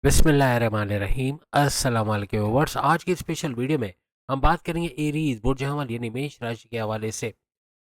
बिस्मिल्लाहिर्रहमानिर्रहीम। अस्सलाम वालेकुम व्यूअर्स। आज की स्पेशल वीडियो में हम बात करेंगे एरीज बुर्ज हमल यानी मेष राशि के हवाले से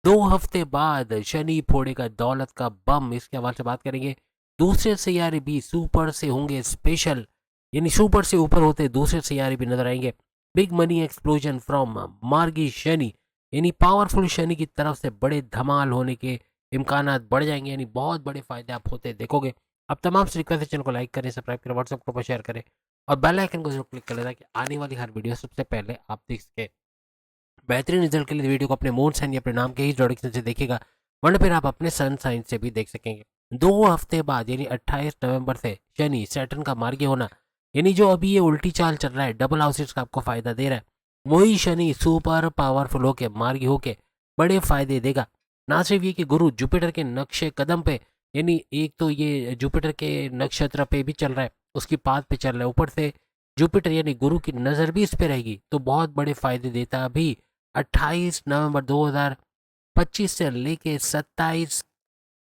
2 हफ्ते बाद शनि फोड़ेगा दौलत का बम, इसके हवाले से बात करेंगे। दूसरे सियारे भी सुपर से होंगे स्पेशल, यानी सुपर से ऊपर होते दूसरे सियारे भी नजर आएंगे। बिग मनी एक्सप्लोजन फ्रॉम मार्गी शनि, यानी पावरफुल शनि की तरफ से बड़े धमाल होने के इम्कानात बढ़ जाएंगे, यानी बहुत बड़े फायदे आप होते देखोगे। अब तमाम से रिक्वेस्ट है, चैनल को लाइक करें, सब्सक्राइब करें, व्हाट्सएप ग्रुप पर शेयर करें और बेल आइकन को जरूर क्लिक कर लें ताकि आने वाली हर वीडियो सबसे पहले आप देख सकें। बेहतरीन रिजल्ट के लिए वीडियो को अपने मून साइन या अपने नाम के ही प्रोडिक्शन से देखिएगा, वरना फिर आप अपने सन साइन से भी देख सकेंगे। 2 हफ्ते बाद यानी 28 नवंबर से शनि सैटर्न का मार्गी होना, यानी जो अभी ये उल्टी चाल चल रहा है, डबल हाउसेस का आपको फायदा दे रहा है, वही शनि सुपर पावरफुल होके मार्गी होके बड़े फायदे देगा। ना सिर्फ ये कि गुरु जुपिटर के नक्शे कदम पे, यानी एक तो ये जुपिटर के नक्षत्र पे भी चल रहा है, उसकी पात पे चल रहा है, ऊपर से जुपिटर यानी गुरु की नज़र भी इस पे रहेगी, तो बहुत बड़े फायदे देता। अभी 28 नवंबर 2025 से लेके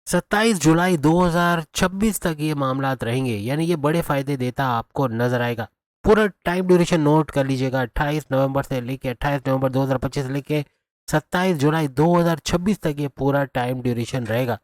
27 जुलाई 2026 तक ये मामलात रहेंगे, यानी ये बड़े फायदे देता आपको नजर आएगा। पूरा टाइम ड्यूरेशन नोट कर लीजिएगा, 28 नवंबर से लेके 28 नवंबर 2025 से लेके 27 जुलाई 2026 तक ये पूरा टाइम ड्यूरेशन रहेगा।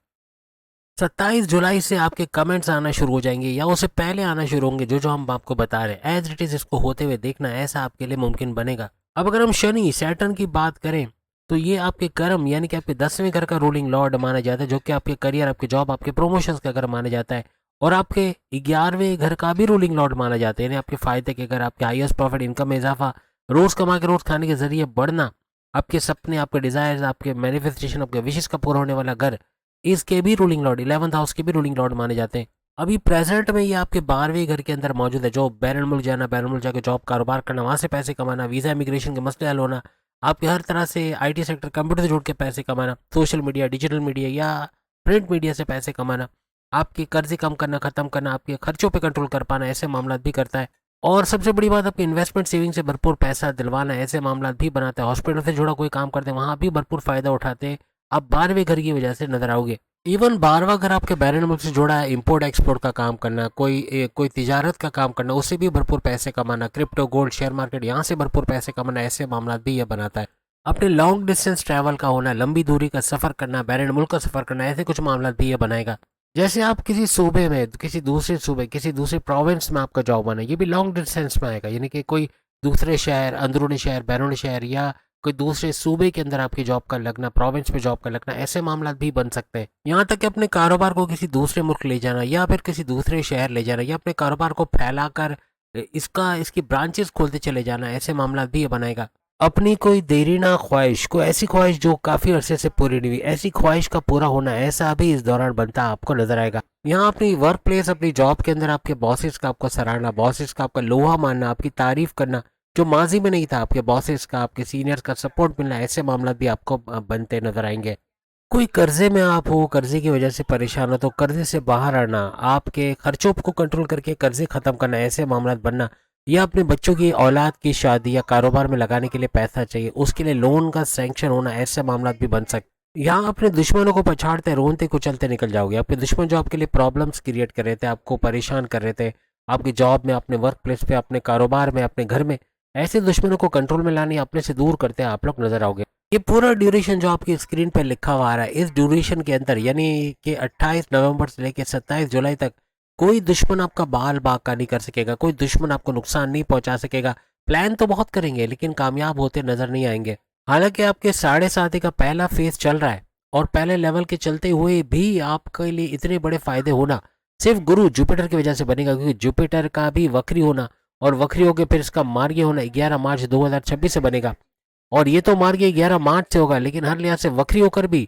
27 जुलाई से आपके कमेंट्स आना शुरू हो जाएंगे या उससे पहले आना शुरू होंगे, जो जो हम आपको बता रहे हैं एज इट इज इसको होते हुए देखना, ऐसा आपके लिए मुमकिन बनेगा। अब अगर हम शनि सैटर्न की बात करें तो ये आपके कर्म यानी कि आपके 10वें घर का रूलिंग लॉर्ड माना जाता है, जो कि आपके करियर, आपके जॉब, आपके प्रमोशंस का घर माना जाता है, और आपके 11वें घर का भी रूलिंग लॉर्ड माना जाता है, यानी आपके फायदे के घर, आपके हाईएस्ट प्रॉफिट, इनकम में इजाफा, रोज कमा के रोज खाने के जरिए बढ़ना, आपके सपने, आपके डिजायर्स, आपके मैनिफेस्टेशन, आपके विशेष का पूरा होने वाला घर, इसके भी रूलिंग लॉर्ड 11th हाउस के भी रूलिंग लॉर्ड माने जाते हैं। अभी प्रेजेंट में ये आपके 12वें घर के अंदर मौजूद है, जो बैरन मुल्क जाना, बैरन मुल्क जाकर जॉब कारोबार करना, वहां से पैसे कमाना, वीजा इमिग्रेशन के मसले हल होना, आपके हर तरह से आईटी सेक्टर, कंप्यूटर से जुड़ के पैसे कमाना, सोशल मीडिया, डिजिटल मीडिया या प्रिंट मीडिया से पैसे कमाना, आपके कर्जे कम करना, खत्म करना, आपके खर्चों पर कंट्रोल कर पाना, ऐसे मामला भी करता है। और सबसे बड़ी बात, आपके इन्वेस्टमेंट सेविंग से भरपूर पैसा दिलवाना, ऐसे मामला भी बनाता है। हॉस्पिटल से जुड़ा कोई काम करते हैं, वहां भी भरपूर फायदा उठाते हैं, आप 12वें घर की वजह से नजर आओगे। इवन 12वां घर आपके बैरन मुल्क से जुड़ा है, इंपोर्ट एक्सपोर्ट का काम करना, कोई तिजारत का काम करना, उससे भी भरपूर पैसे कमाना, क्रिप्टो, गोल्ड, शेयर मार्केट, यहाँ से भरपूर पैसे कमाना, ऐसे मामला भी यह बनाता है। अपने लॉन्ग डिस्टेंस ट्रैवल का होना, लंबी दूरी का सफर करना, बैरन मुल्क का सफर करना, ऐसे कुछ मामला भी यह बनाएगा। जैसे आप किसी सूबे में, किसी दूसरे सूबे, किसी दूसरे प्रोविंस में आपका जॉब बना, ये भी लॉन्ग डिस्टेंस में आएगा, यानी कि कोई दूसरे शहर, अंदरूनी शहर, बैरूनी शहर या कोई दूसरे सूबे के अंदर आपकी जॉब का लगना, प्रोविंस में जॉब का लगना, ऐसे मामला भी बन सकते हैं। यहाँ तक कि अपने कारोबार को किसी दूसरे मुल्क ले जाना या फिर किसी दूसरे शहर ले जाना या अपने कारोबार को फैलाकर इसकी ब्रांचेस खोलते चले जाना, ऐसे मामला भी ये बनाएगा। अपनी कोई देरीना ख्वाहिश, कोई ऐसी ख्वाहिश जो काफी अरसे से पूरी नहीं हुई, ऐसी ख्वाहिश का पूरा होना, ऐसा भी इस दौरान बनता आपको नजर आएगा। यहाँ अपनी वर्क प्लेस, अपनी जॉब के अंदर आपके बॉसेस का आपको सराहना, बॉसेस का आपका लोहा मानना, आपकी तारीफ करना, जो माजी में नहीं था, आपके बॉसेस का, आपके सीनियर्स का सपोर्ट मिलना, ऐसे मामला भी आपको बनते नजर आएंगे। कोई कर्जे में आप हो, कर्जे की वजह से परेशान हो, तो कर्जे से बाहर आना, आपके खर्चों को कंट्रोल करके कर्जे खत्म करना, ऐसे मामला बनना, या अपने बच्चों की औलाद की शादी या कारोबार में लगाने के लिए पैसा चाहिए, उसके लिए लोन का सैंक्शन होना, ऐसे मामला भी बन सकते। यहाँ अपने दुश्मनों को पछाड़ते, रोनते कुचलते निकल जाओगे। आपके दुश्मन जो आपके लिए प्रॉब्लम्स क्रिएट कर रहे थे, आपको परेशान कर रहे थे, आपकी जॉब में, अपने वर्क प्लेस पे, अपने कारोबार में, अपने घर में, ऐसे दुश्मनों को कंट्रोल में लाने, अपने से दूर करते आप लोग नजर आओगे। ये पूरा ड्यूरेशन जो आपकी स्क्रीन पर लिखा हुआ आ रहा है, इस ड्यूरेशन के अंदर यानी कि 28 नवंबर से लेकर 27 जुलाई तक कोई दुश्मन आपका बाल बाका नहीं कर सकेगा, कोई दुश्मन आपको नुकसान नहीं पहुंचा सकेगा। प्लान तो बहुत करेंगे लेकिन कामयाब होते नजर नहीं आएंगे। हालांकि आपके 7.5 का पहला फेज चल रहा है और पहले लेवल के चलते हुए भी आपके लिए इतने बड़े फायदे होना सिर्फ गुरु जुपिटर की वजह से बनेगा, क्योंकि जुपिटर का भी वक्री होना और वक्री होकर फिर इसका मार्गी होना 11 मार्च 2026 से बनेगा। और ये तो मार्गी 11 मार्च से होगा, लेकिन हर लिहाज से वक्री होकर भी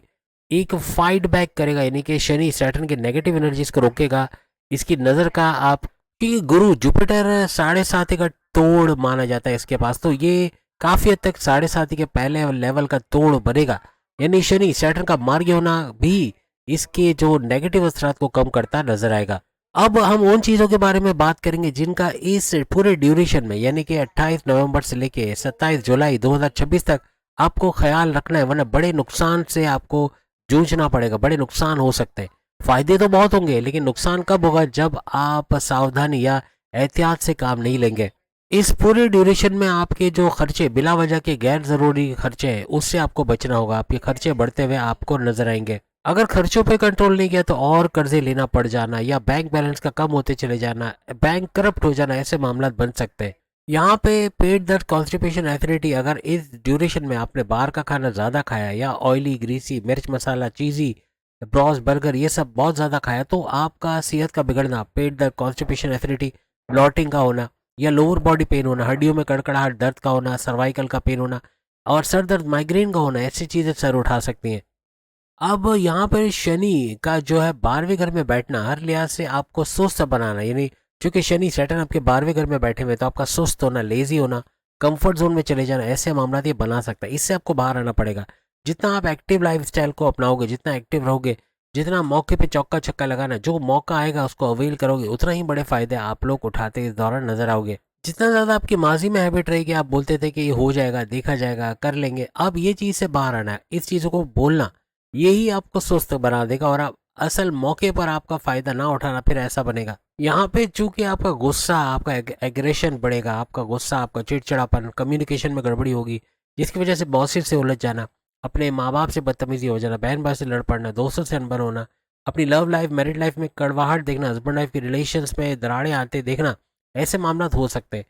एक फाइट बैक करेगा, यानी कि शनि सैटर्न की नेगेटिव एनर्जीज को रोकेगा। इसकी नज़र का आप, क्योंकि गुरु जुपिटर 7.5 का तोड़ माना जाता है इसके पास, तो ये काफ़ी हद तक 7.5 के पहले लेवल का तोड़ बनेगा, यानी शनि सैटर्न का मार्गी होना भी इसके जो नेगेटिव असरात को कम करता नजर आएगा। अब हम उन चीज़ों के बारे में बात करेंगे जिनका इस पूरे ड्यूरेशन में, यानी कि 28 नवंबर से लेके 27 जुलाई 2026 तक आपको ख्याल रखना है, वरना बड़े नुकसान से आपको जूझना पड़ेगा, बड़े नुकसान हो सकते हैं। फायदे तो बहुत होंगे लेकिन नुकसान कब होगा, जब आप सावधानी या एहतियात से काम नहीं लेंगे। इस पूरे ड्यूरेशन में आपके जो खर्चे बिला वजह के गैर ज़रूरी खर्चे हैं उससे आपको बचना होगा। आपके खर्चे बढ़ते हुए आपको नजर आएंगे। अगर खर्चों पे कंट्रोल नहीं किया तो और कर्जे लेना पड़ जाना या बैंक बैलेंस का कम होते चले जाना, बैंक करप्ट हो जाना, ऐसे मामला बन सकते हैं। यहाँ पे पेट दर्द, कॉन्स्टिपेशन, एसिडिटी, अगर इस ड्यूरेशन में आपने बाहर का खाना ज़्यादा खाया या ऑयली, ग्रीसी, मिर्च मसाला, चीज़ी, ब्रॉस, बर्गर ये सब बहुत ज़्यादा खाया तो आपका सेहत का बिगड़ना, पेट दर्द, कॉन्स्टिपेशन, एसिडिटी, ब्लॉटिंग का होना या लोअर बॉडी पेन होना, हड्डियों में कड़कड़ाहट, दर्द का होना, सर्वाइकल का पेन होना और सर दर्द, माइग्रेन का होना, ऐसी चीज़ें सर उठा सकती हैं। अब यहाँ पर शनि का जो है 12वें घर में बैठना हर लिहाज से आपको सुस्त बनाना, यानी चूंकि शनि सैटर्न आपके 12वें घर में बैठे हुए तो आपका सुस्त होना, लेजी होना, कंफर्ट जोन में चले जाना, ऐसे मामला ये बना सकता है। इससे आपको बाहर आना पड़ेगा। जितना आप एक्टिव लाइफस्टाइल को अपनाओगे, जितना एक्टिव रहोगे, जितना मौके पे चौका छक्का लगाना, जो मौका आएगा उसको अवेल करोगे, उतना ही बड़े फायदे आप लोग उठाते इस दौरान नजर आओगे। जितना ज़्यादा आपकी माजी में हैबिट रहेगी, आप बोलते थे कि ये हो जाएगा, देखा जाएगा, कर लेंगे, अब ये चीज़ से बाहर आना है। इस चीज़ों को बोलना यही आपको सुस्त बना देगा और आप असल मौके पर आपका फायदा ना उठाना फिर ऐसा बनेगा। यहाँ पे चूंकि आपका गुस्सा, आपका एग्रेशन बढ़ेगा, आपका गुस्सा, आपका चिड़चिड़ापन, कम्युनिकेशन में गड़बड़ी होगी, जिसकी वजह से बॉसेस से उलझ जाना, अपने माँ बाप से बदतमीजी हो जाना, बहन भाई से लड़ पड़ना, दोस्तों से अनबन होना, अपनी लव लाइफ, मैरिड लाइफ में कड़वाहट देखना, हस्बैंड वाइफ की रिलेशंस में दरारें आते देखना, ऐसे मामला हो सकते हैं।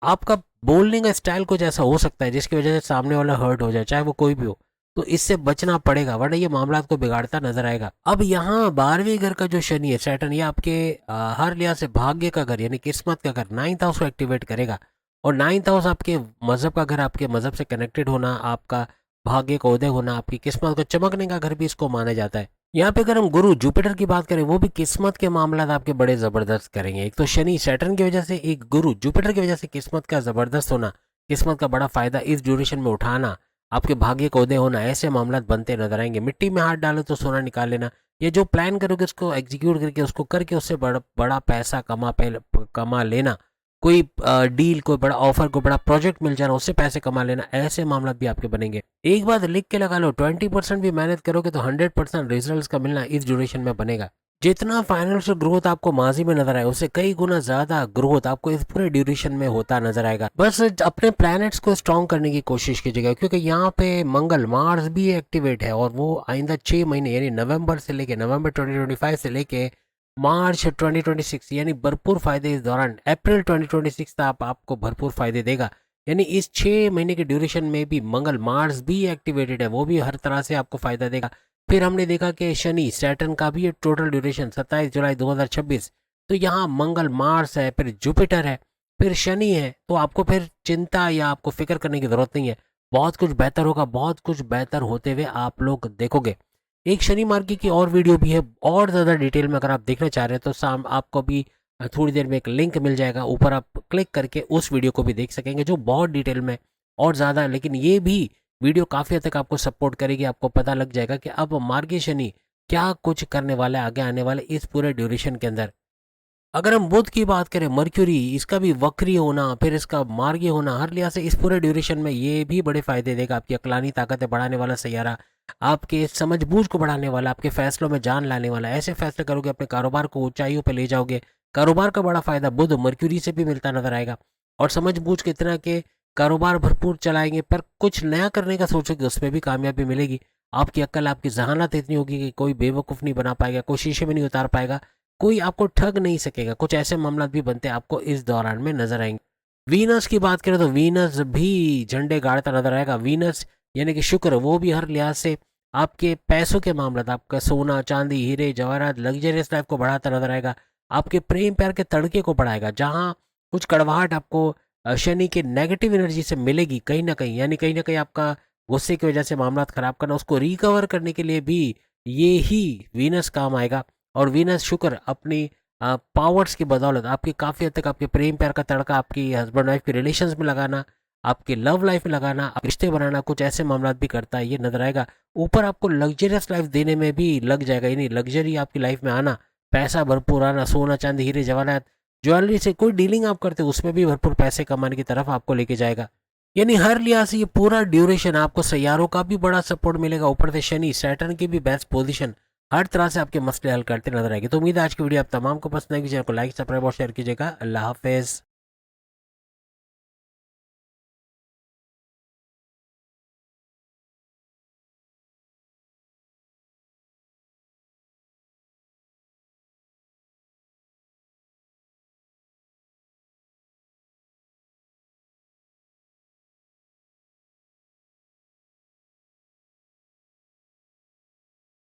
आपका बोलने का स्टाइल कुछ ऐसा हो सकता है जिसकी वजह से सामने वाला हर्ट हो जाए, चाहे वो कोई भी हो, तो इससे बचना पड़ेगा वरना ये मामला को बिगाड़ता नजर आएगा। अब यहाँ 12वें घर का जो शनि है सैटर्न, ये आपके हर लिहाज से भाग्य का घर यानी किस्मत का घर, 9th हाउस को एक्टिवेट करेगा। और 9th हाउस आपके मजहब का घर, आपके मजहब से कनेक्टेड होना, आपका भाग्य का उदय होना, आपकी किस्मत को चमकने का घर भी इसको माना जाता है। यहाँ पे अगर हम गुरु जुपिटर की बात करें, वो भी किस्मत के मामला आपके बड़े जबरदस्त करेंगे। एक तो शनि सैटर्न की वजह से, एक गुरु जुपिटर की वजह से किस्मत का जबरदस्त होना, किस्मत का बड़ा फायदा इस ड्यूरेशन में उठाना, आपके भाग्य को उदय होना, ऐसे मामला बनते नजर आएंगे। मिट्टी में हाथ डालो तो सोना निकाल लेना, ये जो प्लान करोगे उसको एग्जीक्यूट करके उसको करके उससे बड़ा बड़ा पैसा कमा लेना, कोई डील, कोई बड़ा ऑफर, कोई बड़ा प्रोजेक्ट मिल जाना, उससे पैसे कमा लेना, ऐसे मामला भी आपके बनेंगे। एक बात लिख के लगा लो, 20% भी मेहनत करोगे तो 100% रिजल्ट्स का मिलना इस ड्यूरेशन में बनेगा। जितना फाइनेंशियल ग्रोथ आपको माजी में नजर आए उससे कई गुना ज्यादा ग्रोथ आपको इस पूरे ड्यूरेशन में होता नजर आएगा। बस अपने प्लैनेट्स को स्ट्रॉन्ग करने की कोशिश कीजिएगा क्योंकि यहाँ पे मंगल, मार्स भी एक्टिवेट है और वो आइंदा 6 महीने यानी नवंबर 2025 से लेके मार्च 2026 यानी भरपूर फायदे इस दौरान, अप्रैल 2026 तक आपको भरपूर फायदे देगा। यानी इस 6 महीने के ड्यूरेशन में भी मंगल, मार्स भी एक्टिवेटेड है, वो भी हर तरह से आपको फायदा देगा। फिर हमने देखा कि शनि सैटर्न का भी टोटल ड्यूरेशन 27 जुलाई 2026, तो यहाँ मंगल, मार्स है, फिर जुपिटर है, फिर शनि है, तो आपको फिर चिंता या आपको फिक्र करने की जरूरत नहीं है। बहुत कुछ बेहतर होगा, बहुत कुछ बेहतर होते हुए आप लोग देखोगे। एक शनि मार्गी की और वीडियो भी है और ज़्यादा डिटेल में, अगर आप देखना चाह रहे हैं तो शाम आपको भी थोड़ी देर में एक लिंक मिल जाएगा, ऊपर आप क्लिक करके उस वीडियो को भी देख सकेंगे जो बहुत डिटेल में और ज़्यादा, लेकिन ये भी वीडियो काफ़ी हद तक आपको सपोर्ट करेगी। आपको पता लग जाएगा कि अब मार्गी शनि क्या कुछ करने वाला है आगे आने वाले इस पूरे ड्यूरेशन के अंदर। अगर हम बुध की बात करें, मर्क्यूरी, इसका भी वक्री होना, फिर इसका मार्गी होना, हर लिहाज से इस पूरे ड्यूरेशन में ये भी बड़े फायदे देगा। आपकी अक्लानी ताकतें बढ़ाने वाला सैयारा, आपके समझबूझ को बढ़ाने वाला, आपके फैसलों में जान लाने वाला, ऐसे फैसले करोगे अपने कारोबार को ऊंचाइयों पर ले जाओगे। कारोबार का बड़ा फायदा बुध मर्क्यूरी से भी मिलता नजर आएगा और समझबूझ के इतना के कारोबार भरपूर चलाएंगे, पर कुछ नया करने का सोचोगे उसमें भी कामयाबी मिलेगी। आपकी अक्ल, आपकी जहानत इतनी होगी कि कोई बेवकूफ़ नहीं बना पाएगा, कोई शीशे में नहीं उतार पाएगा, कोई आपको ठग नहीं सकेगा। कुछ ऐसे मामला भी बनते आपको इस दौरान में नजर आएंगे। वीनस की बात करें तो वीनस भी झंडे गाड़ता नजर आएगा। वीनस यानी कि शुक्र, वो भी हर लिहाज से आपके पैसों के मामला, आपका सोना चांदी, हीरे जवाहरात, लग्जरियस लाइफ को बढ़ाता नजर आएगा। आपके प्रेम प्यार के तड़के को बढ़ाएगा। जहाँ कुछ कड़वाहट आपको शनि के नेगेटिव एनर्जी से मिलेगी कहीं ना कहीं, यानी कहीं ना कहीं आपका गुस्से की वजह से मामला खराब करना, उसको रिकवर करने के लिए भी ये ही वीनस काम आएगा। और वीनस शुक्र अपनी पावर्स की बदौलत आपकी काफ़ी हद तक आपके प्रेम प्यार का तड़का आपकी हस्बैंड वाइफ के रिलेशंस में लगाना, आपके लव लाइफ में लगाना, आप रिश्ते बनाना, कुछ ऐसे मामला भी करता है, ये नजर आएगा। ऊपर आपको लग्जरियस लाइफ देने में भी लग जाएगा, यानी लग्जरी आपकी लाइफ में आना, पैसा भरपूर आना, सोना चांदी, हीरे जवाहरात, ज्वेलरी से कोई डीलिंग आप करते हो उसमें भी भरपूर पैसे कमाने की तरफ आपको लेके जाएगा। यानी हर लिहाज से ये पूरा ड्यूरेशन आपको सैयारों का भी बड़ा सपोर्ट मिलेगा, ऊपर से शनि सैटर्न की भी बेस्ट पोजीशन हर तरह से आपके मसले हल करते नजर आएंगे। तो उम्मीद है आज की वीडियो आप तमाम को पसंद आएगी। चैनल को लाइक सब्सक्राइब और शेयर कीजिएगा। अल्लाह हाफिज़।